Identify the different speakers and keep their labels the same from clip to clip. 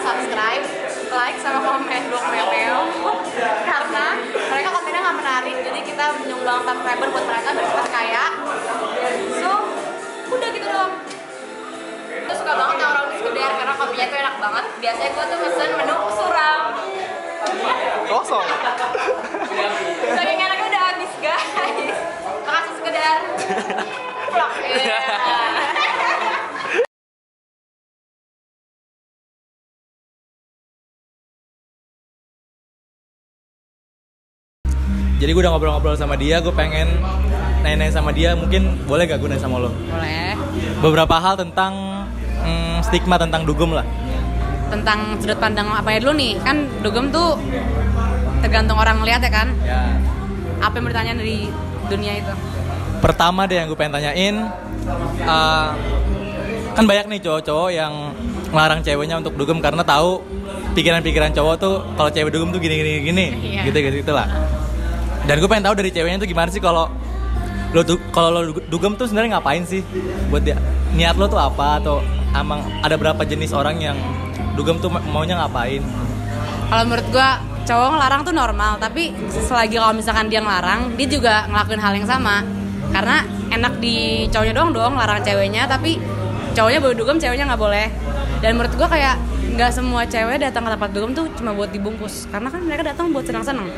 Speaker 1: subscribe, like, sama komen blog Memeo karena mereka kontennya nggak menarik, jadi kita menyumbang subscriber buat mereka biar cepat kaya. So, udah gitu doang. Gue suka banget yang orang di Sekedar karena kopinya tuh enak banget. Biasanya gue tuh pesen menu suram.
Speaker 2: Kosong.
Speaker 1: Saking enaknya udah habis guys. Makasih Sekedar. Plak.
Speaker 2: Jadi gue udah ngobrol-ngobrol sama dia, gue pengen nanya-nanya sama dia, mungkin boleh gak gue nanya sama lo?
Speaker 1: Boleh.
Speaker 2: Beberapa hal tentang stigma tentang dugem lah.
Speaker 1: Tentang sudut pandang apa ya dulu nih, kan dugem tuh tergantung orang ngeliat ya kan.
Speaker 2: Ya.
Speaker 1: Apa yang bertanya dari dunia itu?
Speaker 2: Pertama deh yang gue pengen tanyain, kan banyak nih cowok-cowok yang ngelarang ceweknya untuk dugem karena tahu pikiran-pikiran cowok tuh kalau cewek dugem tuh gini,
Speaker 1: Iya.
Speaker 2: gitu lah. Dan gue pengen tahu dari ceweknya tuh gimana sih kalau lo dugem tuh sebenarnya ngapain sih buat dia? Niat lo tuh apa, atau emang ada berapa jenis orang yang dugem tuh maunya ngapain?
Speaker 1: Kalau menurut gua cowok ngelarang tuh normal, tapi selagi kalau misalkan dia ngelarang, dia juga ngelakuin hal yang sama. Karena enak di cowoknya dong larang ceweknya, tapi cowoknya boleh dugem, ceweknya nggak boleh. Dan menurut gua kayak nggak semua cewek datang ke tempat dugem tuh cuma buat dibungkus, karena kan mereka datang buat senang-senang,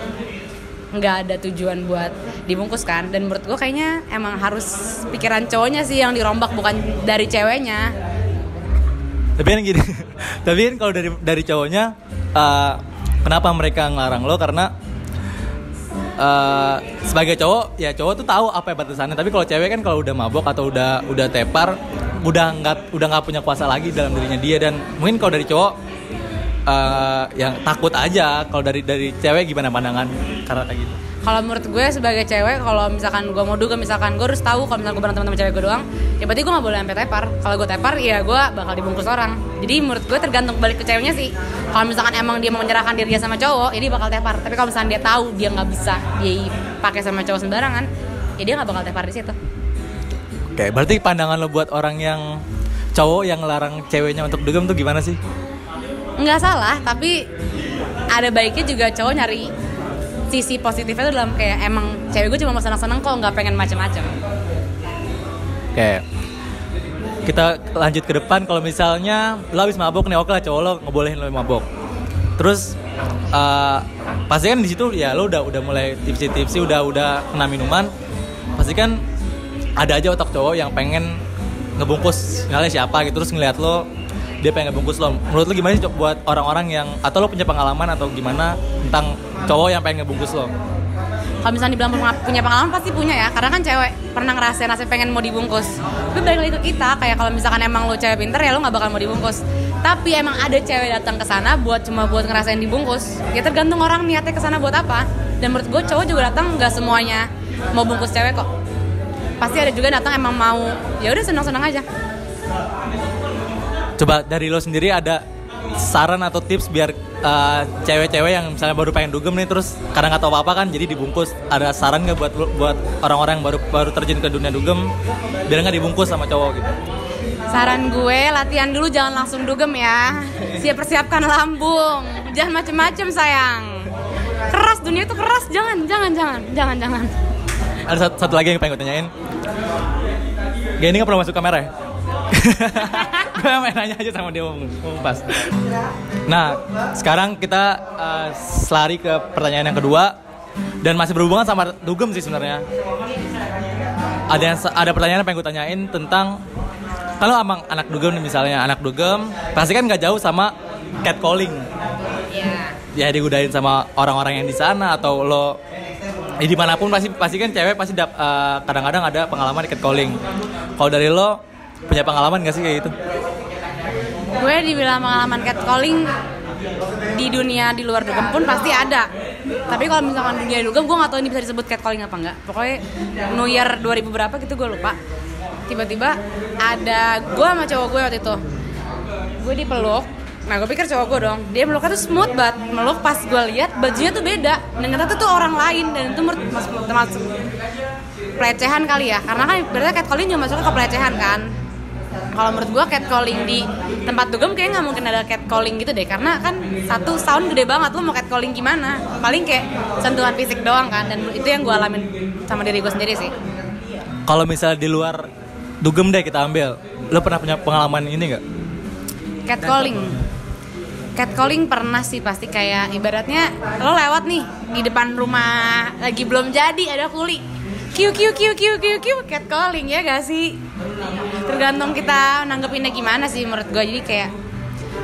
Speaker 1: nggak ada tujuan buat dibungkus kan. Dan menurut gue kayaknya emang harus pikiran cowoknya sih yang dirombak, bukan dari ceweknya.
Speaker 2: Tapi kan gini, tapi kan kalau dari cowoknya, kenapa mereka ngelarang lo? Karena sebagai cowok, ya cowok tuh tahu apa ya batasannya. Tapi kalau cewek kan kalau udah mabok atau udah tepar, udah nggak punya kuasa lagi dalam dirinya dia. Dan mungkin kalau dari cowok, yang takut aja. Kalau dari cewek gimana pandangan karena kayak gitu?
Speaker 1: Kalau menurut gue sebagai cewek, kalau misalkan gue mau dugem, misalkan gue harus tahu kalau misalkan gue berantem sama cewek gue doang, ya berarti gue nggak boleh sampai tepar. Kalau gue tepar, ya gue bakal dibungkus orang. Jadi menurut gue tergantung balik ke ceweknya sih. Kalau misalkan emang dia mau menyerahkan dirinya sama cowok, ya dia bakal tepar. Tapi kalau misalkan dia tahu dia nggak bisa dipakai sama cowok sembarangan, ya dia nggak bakal tepar di situ.
Speaker 2: Oke, berarti pandangan lo buat orang yang cowok yang ngelarang ceweknya untuk dugem tuh gimana sih?
Speaker 1: Nggak salah, tapi ada baiknya juga cowok nyari sisi positifnya tuh dalam kayak emang cewek gue cuma mau senang-senang kok, nggak pengen macam-macam.
Speaker 2: Oke, kita lanjut ke depan. Kalau misalnya lo habis mabok nih, oke lah cowok lo ngebolehin lo mabok. Terus pasti kan di situ ya lo udah mulai tipsi udah kena minuman. Pasti kan ada aja otak cowok yang pengen ngebungkus misalnya siapa gitu, terus ngeliat lo dia pengen ngebungkus lo. Menurut lo gimana sih buat orang-orang yang, atau lo punya pengalaman atau gimana tentang cowok yang pengen ngebungkus lo?
Speaker 1: Kalau misalnya dibilang punya pengalaman, pasti punya ya, karena kan cewek pernah ngerasain pengen mau dibungkus. Tapi balik lagi ke kita, kayak kalau misalkan emang lo cewek pinter ya lo nggak bakal mau dibungkus. Tapi emang ada cewek datang ke sana cuma buat ngerasain dibungkus. Ya tergantung orang niatnya ke sana buat apa. Dan menurut gue cowok juga datang nggak semuanya mau bungkus cewek kok. Pasti ada juga datang emang mau ya udah senang-senang aja.
Speaker 2: Coba dari lo sendiri ada saran atau tips biar cewek-cewek yang misalnya baru pengen dugem nih, terus kadang nggak tahu apa-apa kan jadi dibungkus, ada saran nggak buat orang-orang yang baru terjun ke dunia dugem biar nggak dibungkus sama cowok gitu?
Speaker 1: Saran gue, latihan dulu, jangan langsung dugem ya. Persiapkan lambung, jangan macem-macem sayang. Keras, dunia itu keras, jangan.
Speaker 2: Ada satu lagi yang pengen gue tanyain. Gak, ini nggak perlu masuk kamera ya? Gue main nanya aja sama dia mau pas. Nah, sekarang kita selari ke pertanyaan yang kedua dan masih berhubungan sama dugem sih sebenarnya. Ada pertanyaan yang pengen gue tanyain tentang, kalau emang anak dugem nih, misalnya anak dugem pasti kan nggak jauh sama catcalling. Ya digodain sama orang-orang yang di sana, atau lo dimanapun pasti kan cewek pasti kadang-kadang ada pengalaman di catcalling. Kalau dari lo punya pengalaman nggak sih kayak gitu?
Speaker 1: Gue dibilang pengalaman catcalling di dunia di luar dugem pun pasti ada. Tapi kalau misalkan dunia dugem, gue nggak tahu ini bisa disebut catcalling apa enggak. Pokoknya New Year 2000 berapa gitu gue lupa. Tiba-tiba ada gue sama cowok gue waktu itu. Gue dipeluk. Nah gue pikir cowok gue dong. Dia meluknya tuh smooth banget. Meluk, pas gue lihat bajunya tuh beda. Dan ternyata tuh orang lain. Dan itu termasuk pelecehan kali ya. Karena kan berarti catcalling juga masuknya ke pelecehan kan. Kalau menurut gue catcalling di tempat dugem kayaknya nggak mungkin ada catcalling gitu deh, karena kan satu sound gede banget, lo mau catcalling gimana? Paling kayak sentuhan fisik doang kan, dan itu yang gue alamin sama diri gue sendiri sih.
Speaker 2: Kalau misalnya di luar dugem deh kita ambil, lo pernah punya pengalaman ini nggak?
Speaker 1: Catcalling pernah sih, pasti kayak ibaratnya lo lewat nih di depan rumah lagi belum jadi ada kuli, Q catcalling ya gak sih? Tergantung kita nanggepinnya gimana sih menurut gue. Jadi kayak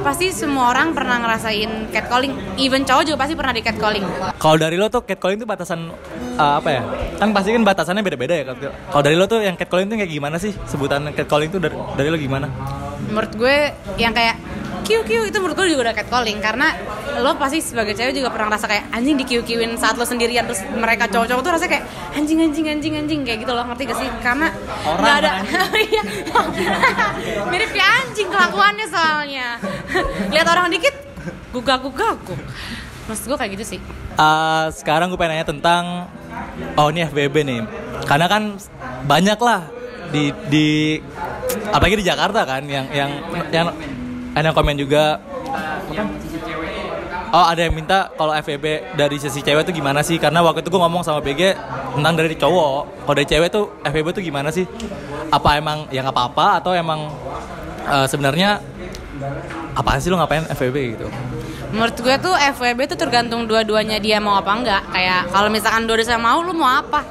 Speaker 1: pasti semua orang pernah ngerasain catcalling, even cowok juga pasti pernah di catcalling.
Speaker 2: Kalau dari lo tuh catcalling tuh batasan apa ya? Kan pasti kan batasannya beda-beda ya. Kalau dari lo tuh yang catcalling tuh kayak gimana sih? Sebutan catcalling tuh dari lo gimana?
Speaker 1: Menurut gue yang kayak Q itu menurut gue juga udah catcalling, karena lo pasti sebagai cewek juga pernah ngerasa kayak anjing di Q-in saat lo sendirian, terus mereka cowok-cowok tuh rasanya kayak anjing kayak gitu, lo ngerti gak sih? Karena nggak ada mirip kayak anjing kelakuannya soalnya. Lihat orang dikit gugak. Maksud gue kayak gitu sih.
Speaker 2: Sekarang gue pengen nanya tentang ini FWB nih, karena kan banyak lah di apalagi di Jakarta kan yang ada komen juga. Ada yang minta kalau FWB dari sisi cewek tuh gimana sih? Karena waktu itu gue ngomong sama BG tentang dari cowok. Kalau dari cewek tuh FWB tuh gimana sih? Apa emang ya nggak apa-apa atau emang sebenarnya apaan sih lo ngapain FWB gitu?
Speaker 1: Menurut gue tuh FWB tuh tergantung dua-duanya dia mau apa enggak. Kayak kalau misalkan dua-duanya mau, lu mau apa?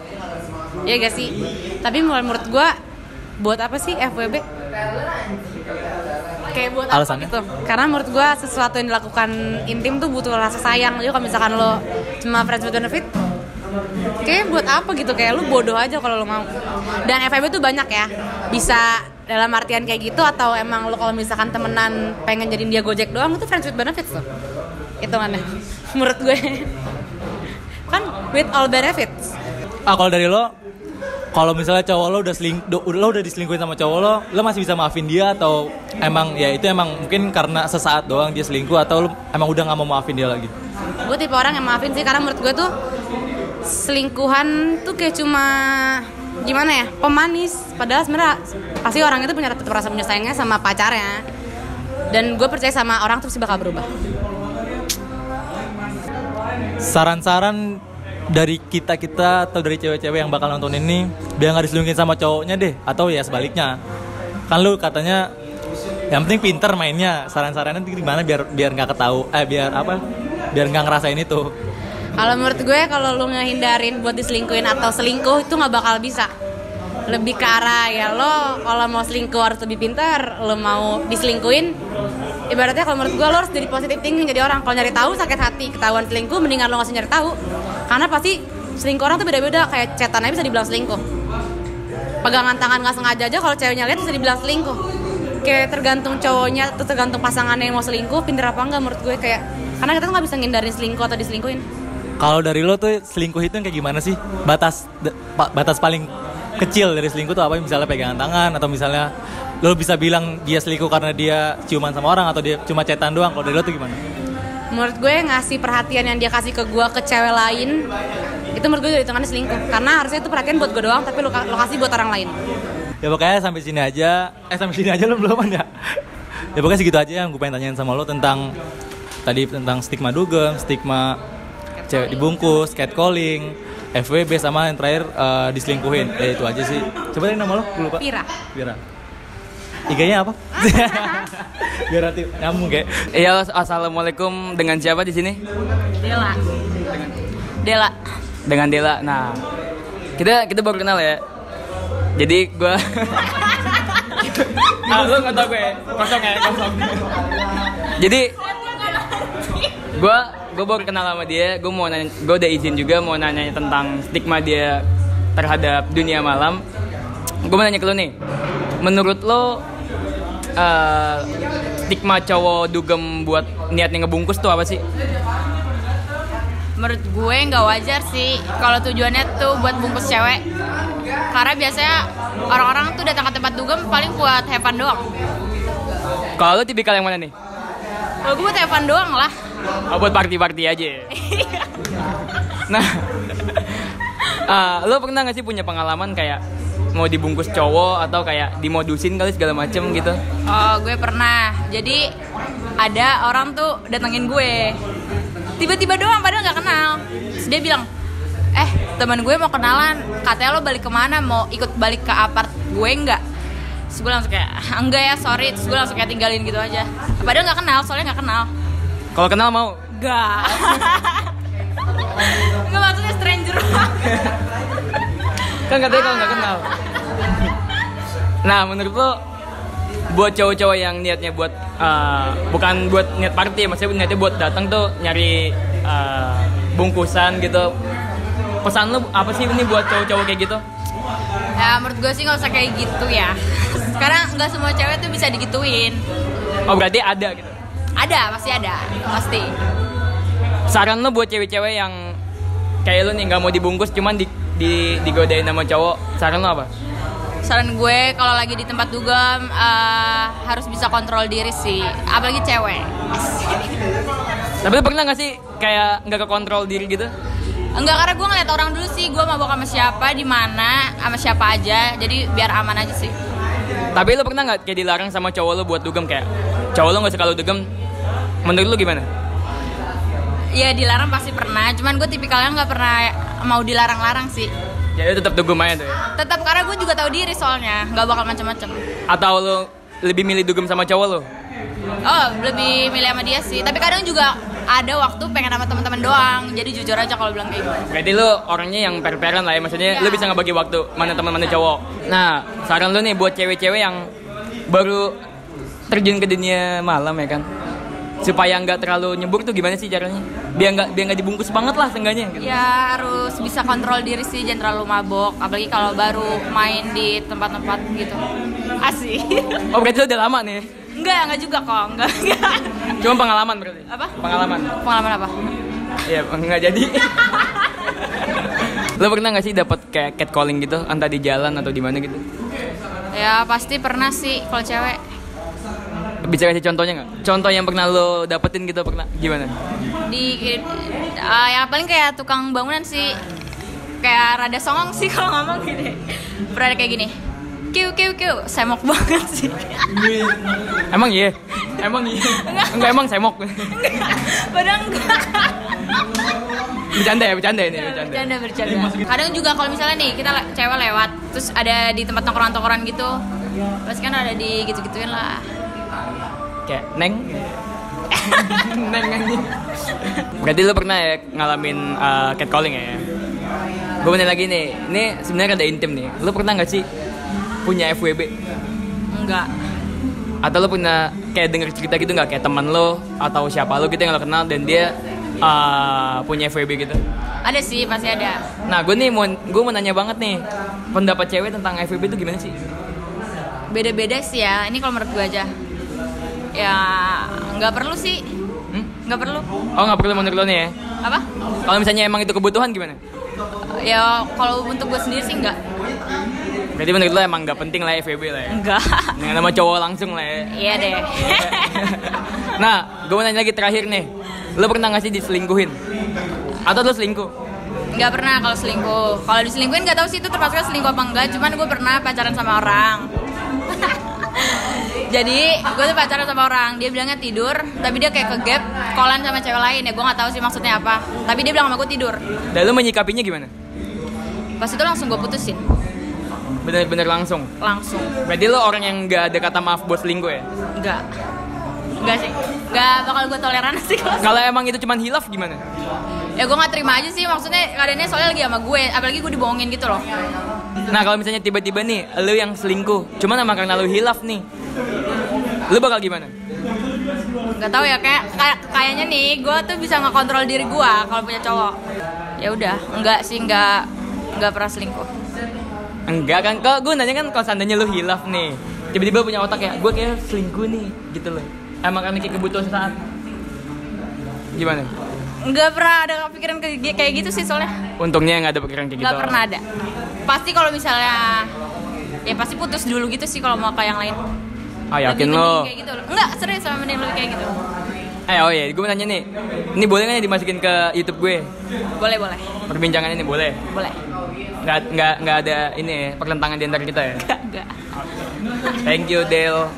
Speaker 1: Ya gak sih? Tapi menurut gue buat apa sih FWB? Kayak buat
Speaker 2: alasannya?
Speaker 1: Apa gitu? Karena menurut gue sesuatu yang dilakukan intim tuh butuh rasa sayang. Jadi kalau misalkan lo cuma friends with benefit, kayak buat apa gitu? Kayak lu bodoh aja kalau lo mau. Dan FWB tuh banyak ya. Bisa dalam artian kayak gitu, atau emang lo kalau misalkan temenan pengen jadiin dia Gojek doang, itu friends with benefits tuh. Itu mana? Menurut gue kan with all benefits.
Speaker 2: Kalau dari lo, kalau misalnya cowok lo udah diselingkuhin sama cowok lo masih bisa maafin dia atau emang ya itu emang mungkin karena sesaat doang dia selingkuh, atau lo emang udah nggak mau maafin dia lagi?
Speaker 1: Gue tipe orang yang maafin sih, karena menurut gue tuh selingkuhan tuh kayak cuma gimana ya, pemanis. Padahal sebenarnya pasti orang itu tetap rasa punya sayangnya sama pacarnya. Dan gue percaya sama orang tuh pasti bakal berubah.
Speaker 2: Saran-saran dari kita atau dari cewek-cewek yang bakal nonton ini biar nggak diselingkuhin sama cowoknya deh, atau ya sebaliknya. Kan lu katanya yang penting pinter mainnya. Saran-sarannya gimana biar nggak biar nggak ngerasain itu?
Speaker 1: Kalau menurut gue, kalau lu ngehindarin buat diselingkuhin atau selingkuh itu nggak bakal bisa. Lebih ke arah ya lo kalau mau selingkuh harus lebih pintar. Lo mau diselingkuhin, ibaratnya kalau menurut gue lo harus jadi positive thinking. Jadi orang kalau nyari tahu sakit hati ketahuan selingkuh, mendingan lo nggak usah nyari tahu. Karena pasti selingkuh orang tuh beda-beda. Kayak chatan aja bisa dibilang selingkuh. Pegangan tangan nggak sengaja aja kalau ceweknya lihat bisa dibilang selingkuh. Kayak tergantung cowoknya atau tergantung pasangannya yang mau selingkuh pinter apa enggak menurut gue. Kayak karena kita tuh nggak bisa ngindarin selingkuh atau diselingkuhin.
Speaker 2: Kalau dari lo tuh selingkuh itu kayak gimana sih? Batas paling kecil dari selingkuh tuh apa? Misalnya pegangan tangan, atau misalnya lo bisa bilang dia selingkuh karena dia ciuman sama orang, atau dia cuma chatan doang. Kalau dari lo tuh gimana?
Speaker 1: Menurut gue ngasih perhatian yang dia kasih ke gue ke cewek lain, itu menurut gue udah hitungannya selingkuh. Karena harusnya itu perhatian buat gue doang, tapi lo kasih buat orang lain.
Speaker 2: Ya pokoknya sampai sini aja lo belum ya? Ya pokoknya segitu aja yang gue pengen tanyain sama lo tentang stigma dugem, stigma cewek dibungkus, catcalling, FWB, sama yang terakhir diselingkuhin. Ya itu aja sih. Coba tadi nama lo, gue lupa.
Speaker 1: Pira.
Speaker 2: IG-nya apa? Biar nanti nyambung kayak.
Speaker 3: Iya, assalamualaikum. Dengan siapa di sini?
Speaker 1: Dela.
Speaker 3: Dengan Dela. Nah, kita baru kenal ya. Jadi gue. Lu nggak tau gue kosong. Jadi gue baru kenal sama dia. Gue mau nanya, gue udah izin juga mau nanya tentang stigma dia terhadap dunia malam. Gue mau nanya ke lo nih. Menurut lo stigma cowok dugem buat niatnya ngebungkus tuh apa sih?
Speaker 4: Menurut gue nggak wajar sih kalau tujuannya tuh buat bungkus cewek. Karena biasanya orang-orang tuh datang ke tempat dugem paling buat have fun doang.
Speaker 3: Kalau lo tipikal yang mana nih?
Speaker 4: Kalau gue buat have fun doang lah.
Speaker 3: Buat party aja. Nah, lo pernah nggak sih punya pengalaman kayak mau dibungkus cowok atau kayak dimodusin kali segala macem gitu?
Speaker 4: Oh, gue pernah. Jadi ada orang tuh datengin gue. Tiba-tiba doang padahal nggak kenal. Terus dia bilang, teman gue mau kenalan. Katanya lo balik kemana? Mau ikut balik ke apart gue nggak? Terus gue langsung kayak, enggak ya sorry. Terus gue langsung kayak tinggalin gitu aja. Padahal nggak kenal, soalnya nggak kenal.
Speaker 3: Kalau kenal mau?
Speaker 4: Enggak. Enggak, maksudnya stranger.
Speaker 3: Kan katanya kalau nggak kenal. Nah, menurut lo buat cowok-cowok yang niatnya buat bukan buat niat party, maksudnya niatnya buat datang tuh nyari bungkusan gitu. Pesan lo apa sih ini buat cowok-cowok kayak gitu?
Speaker 4: Ya menurut gue sih nggak usah kayak gitu ya. Sekarang nggak semua cewek tuh bisa digituin.
Speaker 3: Oh, berarti ada gitu.
Speaker 4: Ada, pasti ada, pasti.
Speaker 3: Saran lo buat cewek-cewek yang kayak lo nih nggak mau dibungkus cuman digodain sama cowok, saran lo apa?
Speaker 4: Saran gue kalau lagi di tempat dugem harus bisa kontrol diri sih, apalagi cewek.
Speaker 3: Tapi lo pernah nggak sih kayak nggak kekontrol diri gitu?
Speaker 4: Enggak, karena gue ngeliat orang dulu sih, gue mabok sama siapa, di mana, sama siapa aja, jadi biar aman aja sih.
Speaker 3: Tapi lo pernah nggak kayak dilarang sama cowok lo buat dugem, kayak cowok lo nggak suka lo dugem? Menurut lo gimana?
Speaker 4: Ya dilarang pasti pernah, cuman gue tipikalnya nggak pernah mau dilarang-larang sih.
Speaker 3: Jadi tetap dugem aja tuh ya?
Speaker 4: Tetap, karena gue juga tahu diri soalnya, nggak bakal macam-macam.
Speaker 3: Atau lo lebih milih dugem sama cowok lo?
Speaker 4: Oh, lebih milih sama dia sih. Tapi kadang juga ada waktu pengen sama teman-teman doang. Jadi jujur aja kalau bilang kayak gitu.
Speaker 3: Berarti lo orangnya yang per-peran lah ya, maksudnya
Speaker 4: Ya.
Speaker 3: lo bisa ngebagi waktu mana teman mana cowok. Nah, saran lo nih buat cewek-cewek yang baru terjun ke dunia malam ya kan, supaya nggak terlalu nyebur tuh gimana sih caranya? Biar nggak dibungkus banget lah seenggaknya. Gitu.
Speaker 4: Ya harus bisa kontrol diri sih, jangan terlalu mabok. Apalagi kalau baru main di tempat-tempat gitu. Asik.
Speaker 3: Oh, berarti lo udah lama nih?
Speaker 4: Enggak juga kok, enggak.
Speaker 3: Cuma pengalaman berarti?
Speaker 4: Apa?
Speaker 3: Pengalaman.
Speaker 4: Pengalaman apa?
Speaker 3: Iya, nggak jadi. Lo pernah nggak sih dapat kayak catcalling gitu, entah di jalan atau di mana gitu?
Speaker 4: Ya pasti pernah sih kalau cewek.
Speaker 3: Bisa kasih contohnya nggak? Contoh yang pernah lo dapetin gitu pernah? Gimana?
Speaker 4: Ya paling kayak tukang bangunan sih. Kayak rada songong sih kalau ngomong gini. Pernah kayak gini. Kiu, semok banget sih.
Speaker 3: Emang iya? Emang iya? Enggak, emang semok.
Speaker 4: Padahal enggak.
Speaker 3: Bercanda ini.
Speaker 4: Bercanda. Kadang juga kalau misalnya nih kita cewek lewat, terus ada di tempat tongkrongan gitu, pasti kan ada di gitu-gituin lah.
Speaker 3: Kayak neng anjing. Berarti lu pernah ya ngalamin catcalling ya? Gue bener lagi nih, ini sebenarnya ada intim nih. Lu pernah nggak sih punya FWB?
Speaker 4: Enggak.
Speaker 3: Atau lu pernah kayak denger cerita gitu nggak, kayak teman lo atau siapa lo gitu yang lo kenal dan dia punya FWB gitu?
Speaker 4: Ada sih, pasti ada.
Speaker 3: Nah, gue mau nanya banget nih, pendapat cewek tentang FWB itu gimana sih?
Speaker 4: Beda-beda sih ya. Ini kalau menurut gue aja. Ya nggak perlu sih. Nggak perlu.
Speaker 3: Oh, nggak perlu menurut lo nih ya?
Speaker 4: Apa?
Speaker 3: Kalau misalnya emang itu kebutuhan gimana?
Speaker 4: Ya kalau untuk gue sendiri sih enggak.
Speaker 3: Berarti menurut lo emang nggak penting lah FWB lah ya?
Speaker 4: Enggak.
Speaker 3: Dengan nama cowok langsung lah ya?
Speaker 4: Iya deh.
Speaker 3: Nah, gue mau nanya lagi terakhir nih. Lo pernah nggak sih diselingkuhin? Atau lo selingkuh?
Speaker 4: Nggak pernah kalau selingkuh. Kalau diselingkuhin nggak tahu sih itu termasuk selingkuh apa enggak. Cuman gue pernah pacaran sama orang. Jadi gue tuh pacaran sama orang, dia bilangnya tidur, tapi dia kayak kegap, kolan sama cewek lain ya, gue nggak tahu sih maksudnya apa. Tapi dia bilang sama gue tidur.
Speaker 3: Dan lo menyikapinya gimana?
Speaker 4: Pas itu langsung gue putusin.
Speaker 3: Bener-bener langsung?
Speaker 4: Langsung.
Speaker 3: Berarti lo orang yang nggak ada kata maaf buat selingkuh ya?
Speaker 4: Enggak sih, nggak bakal gue toleran sih
Speaker 3: kalau emang itu cuma hilaf gimana?
Speaker 4: Ya gue nggak terima aja sih, maksudnya keadaannya soalnya lagi sama gue, apalagi gue dibohongin gitu loh.
Speaker 3: Nah, kalau misalnya tiba-tiba nih lo yang selingkuh, cuman emang karena lo hilaf nih, lo bakal gimana?
Speaker 4: Nggak tahu ya, kayaknya nih gue tuh bisa ngekontrol diri gue kalau punya cowok. Ya udah, enggak sih, nggak pernah selingkuh.
Speaker 3: Enggak kan, kalau gue nanya kan kalau seandainya lo hilaf nih, tiba-tiba punya otak ya, gue kayak selingkuh nih, gitu loh. Emang karena kayak kebutuhan sesaat. Gimana?
Speaker 4: Nggak pernah ada kepikiran kayak gitu sih soalnya.
Speaker 3: Untungnya nggak ada pikiran kayak gitu.
Speaker 4: Nggak pernah ada. Pasti kalau misalnya, ya pasti putus dulu gitu sih kalau mau ke yang lain.
Speaker 3: Ah, yakin
Speaker 4: lebih
Speaker 3: lo?
Speaker 4: kayak gitu. Enggak, serius sama mending lebih kayak gitu.
Speaker 3: Oh iya, gue mau nanya nih, ini boleh nggak nih dimasukin ke YouTube gue?
Speaker 4: Boleh.
Speaker 3: Perbincangan ini boleh?
Speaker 4: Boleh.
Speaker 3: nggak ada ini ya, pertentangan di antara kita ya.
Speaker 4: Enggak.
Speaker 3: Thank you Del.